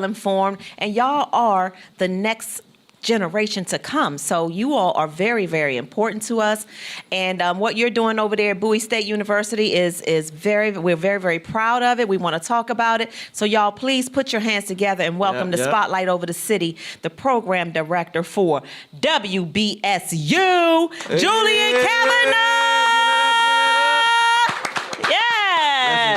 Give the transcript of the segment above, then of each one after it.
informed, and y'all are the next generation to come. So you all are very, very important to us. And what you're doing over there at Bowie State University is we're very, very proud of it. We want to talk about it. So y'all please put your hands together and welcome the spotlight over the city, the program director for WBSU, Julian Cavanaugh.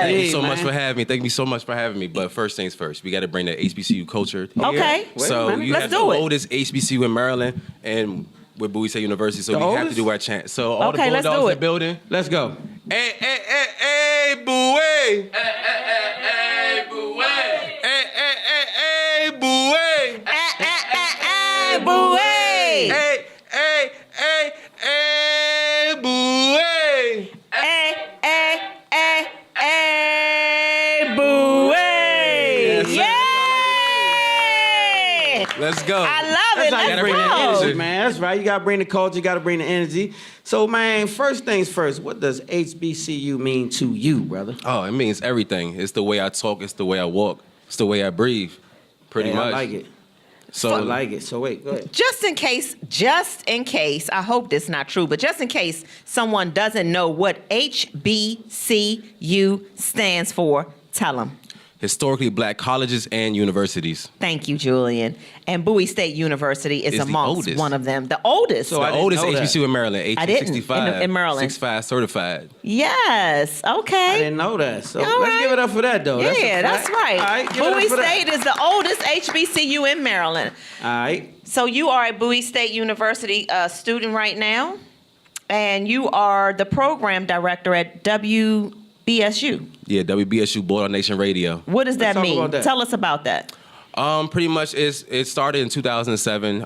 Thank you so much for having me. Thank you so much for having me. But first things first, we got to bring the HBCU culture here. Okay. So you have the oldest HBCU in Maryland, and with Bowie State University, so we have to do our chant. So all the Bulldogs in the building. Let's go. Hey, hey, hey, hey, Bowie. Hey, hey, hey, hey, Bowie. Hey, hey, hey, hey, Bowie. Hey, hey, hey, hey, Bowie. Hey, hey, hey, hey, Bowie. Hey, hey, hey, hey, Bowie. Yeah. Let's go. I love it. That's how you bring the Let's go. energy, man. That's right. You got to bring the culture. You got to bring the energy. So, man, first things first, what does HBCU mean to you, brother? Oh, it means everything. It's the way I talk. It's the way I walk. It's the way I breathe. Pretty much. I like it. So I like it. So wait, go ahead. Just in case, I hope this is not true, but just in case someone doesn't know what HBCU stands for, tell them. Historically Black colleges and universities. Thank you, Julian. And Bowie State University is amongst one of them. The oldest. So the oldest HBCU in Maryland, 1865. In Maryland. 65 certified. Yes. Okay. I didn't know that. So let's give it up for that, though. Yeah, that's right. All right, Bowie State is the oldest HBCU in Maryland. All right. So you are a Bowie State University student right now, and you are the program director at WBSU. Yeah, WBSU Board on Nation Radio. What does that mean? That. Tell us about that. Pretty much, it started in 2007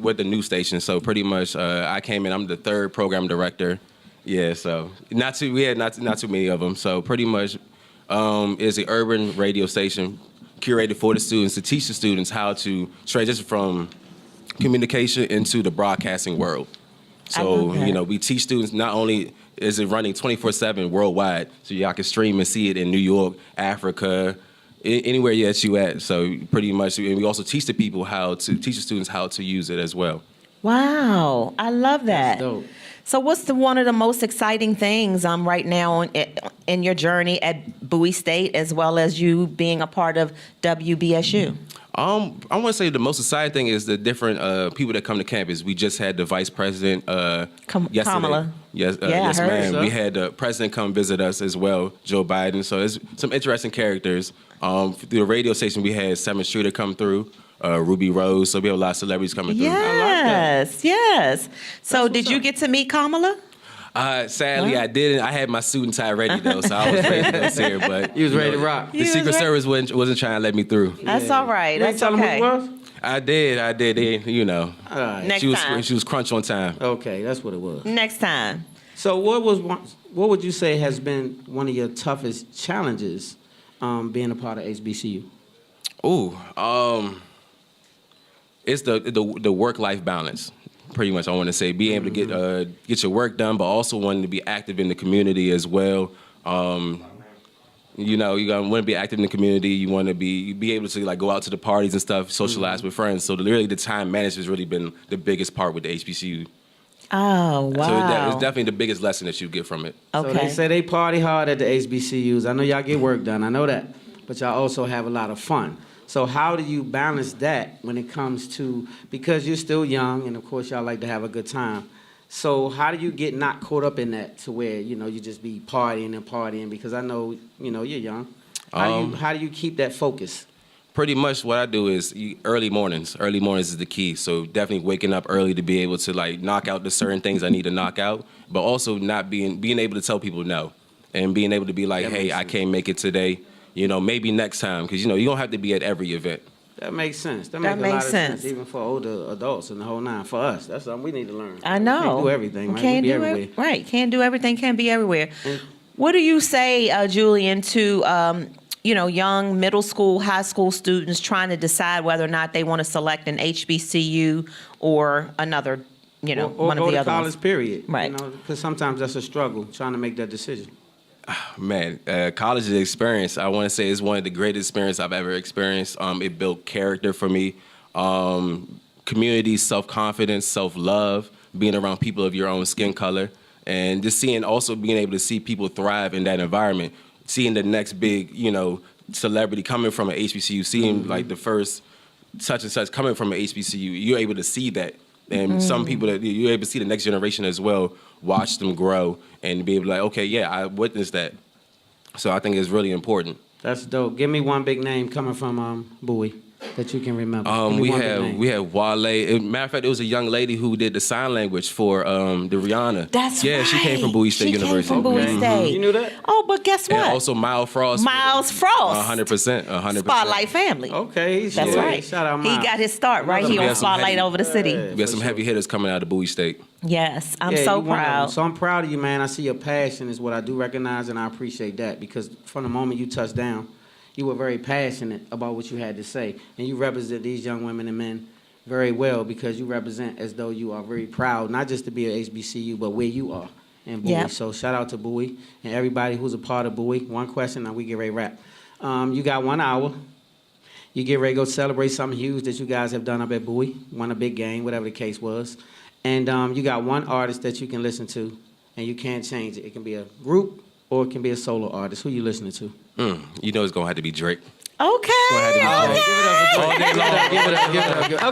with the new station. So pretty much, I came in. I'm the third program director. Yeah, so not too many of them. So pretty much, it's an urban radio station curated for the students to teach the students how to transition from communication into the broadcasting world. So we teach students not only is it running 24/7 worldwide, so y'all can stream and see it in New York, Africa, anywhere that you at. So pretty much, and we also teach the students how to use it as well. Wow, I love that. That's dope. So what's one of the most exciting things right now in your journey at Bowie State, as well as you being a part of WBSU? I want to say the most exciting thing is the different people that come to campus. We just had the vice president yesterday. Kamala. Yes, yes, ma'am. We had the president come visit us as well, Joe Biden. So there's some interesting characters. Through the radio station, we had 7th Streeter come through, Ruby Rose. So we have a lot of celebrities coming through. Yes, yes. So did you get to meet Kamala? Sadly, I didn't. I had my suit and tie ready though, so I was ready to go see her. But You was ready to rock. The Secret Service wasn't trying to let me through. That's all right. You ain't That's tell them okay. who it was? I did. All right. Next time. She was crunch on time. Okay, that's what it was. Next time. So what would you say has been one of your toughest challenges being a part of HBCU? It's the work-life balance. Pretty much, I want to say being able to get your work done, but also wanting to be active in the community as well. You want to be active in the community. You want to be able to go out to the parties and stuff, socialize with friends. So really, the time management has really been the biggest part with the HBCU. Oh, wow. So it's definitely the biggest lesson that you get from it. Okay. So they say they party hard at the HBCUs. I know y'all get work done. I know that. But y'all also have a lot of fun. So how do you balance that when it comes to, because you're still young and of course y'all like to have a good time. So how do you get not caught up in that to where, you just be partying and partying? Because I know, you're young. How do you keep that focus? Pretty much what I do is early mornings. Early mornings is the key. So definitely waking up early to be able to knock out the certain things I need to knock out, but also not being able to tell people no and being able to be like, hey, I can't make it today. Maybe next time, because, you don't have to be at every event. That makes sense. That makes a lot of sense, even for older adults and the whole nine. For us, that's something we need to learn. I know. Can't do everything, man. Can't be do everywhere. Right. Can't do everything. Can't be everywhere. What do you say, Julian, to young middle school, high school students trying to decide whether or not they want to select an HBCU or another, one of the other college ones? Period. Right. Because sometimes that's a struggle trying to make that decision. Man, college experience, I want to say, is one of the greatest experiences I've ever experienced. It built character for me, community, self-confidence, self-love, being around people of your own skin color, and just being able to see people thrive in that environment, seeing the next big, celebrity coming from an HBCU, seeing like the first such and such coming from an HBCU, you're able to see that. And some people that you're able to see the next generation as well, watch them grow and be able to like, okay, yeah, I witnessed that. So I think it's really important. That's dope. Give me one big name coming from Bowie that you can remember. We have Wale. Matter of fact, it was a young lady who did the sign language for the Rihanna. That's right. She came from Bowie State University. She came from Bowie State. You knew that? Oh, but guess what? And also Miles Frost. 100%. Spotlight family. Okay. That's right. Shout out Miles. He got his start right here on Spotlight over the city. We got some heavy hitters coming out of Bowie State. Yes, I'm so you one of them. proud. So I'm proud of you, man. I see your passion is what I do recognize, and I appreciate that because from the moment you touched down, you were very passionate about what you had to say, and you represent these young women and men very well because you represent as though you are very proud, not just to be at HBCU, but where you are in Bowie. Yep. So shout out to Bowie and everybody who's a part of Bowie. One question, now we get ready to wrap. You got 1 hour. You get ready to go celebrate something huge that you guys have done up at Bowie, won a big game, whatever the case was. And you got one artist that you can listen to, and you can't change it. It can be a group or it can be a solo artist. Who you listening to? You know it's going to have to be Drake. Okay. Give it up.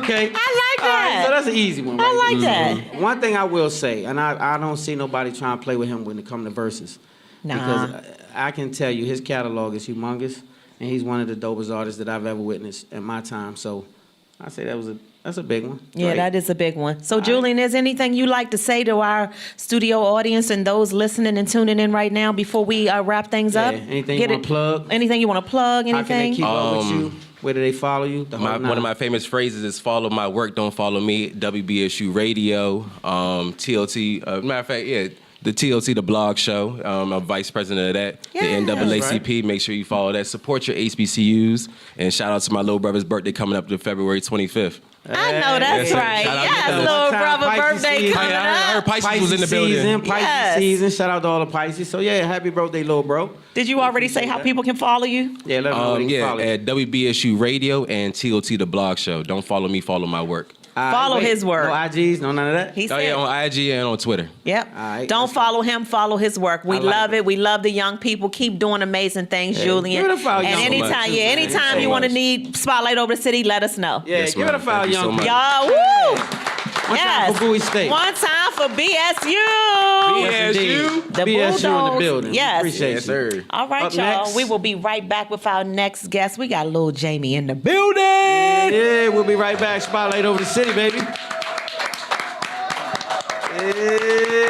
Okay. I like that. So that's an easy one, right? I like that. One thing I will say, and I don't see nobody trying to play with him when it comes to verses. Nah. Because I can tell you his catalog is humongous, and he's one of the dopest artists that I've ever witnessed in my time. So I say that's a big one. Yeah, Drake. that is a big one. So, Julian, is anything you like to say to our studio audience and those listening and tuning in right now before we wrap things up? Anything you want to plug? Anything you want to plug? How can they Anything? keep up with you? Where do they follow you? One of my famous phrases is "Follow my work, don't follow me." WBSU Radio, TLT. Matter of fact, the TLT, the blog show. I'm vice president of that. Yeah. The NAACP. Right. Make sure you follow that. Support your HBCUs, and shout out to my little brother's birthday coming up to February 25th. I know that's Yes, right. shout out to Yes, the little time, brother Pisces birthday season. coming I heard up. Pisces was in the building. Season, Pisces Yes. season. Shout out to all the Pisces. So yeah, happy birthday, little bro. Did you already say how people can follow you? Yeah, let them know they can follow you. At WBSU Radio and TLT, the blog show. Don't follow me, follow my work. Follow his work. No IGs, no none of that. He said, On IG and on Twitter. Yep. All right, Don't that's follow him, follow his work. We I like love it. it. We love the young people. Keep doing amazing things, Julian. give it a follow, And young anytime, people. anytime so you want to much. need Spotlight over the city, let us know. Yeah, Yes, give it a ma'am. follow, Thank you so young much. people. Y'all, woo! One time for Bowie State. One time for BSU. Yes, indeed. The BSU in the Bulldogs. building. Yes. Appreciate Yes, you. sir. All right, Up y'all. next. We will be right back with our next guest. We got little Jamie in the building. Yeah, we'll be right back. Spotlight over the city, baby. Yeah.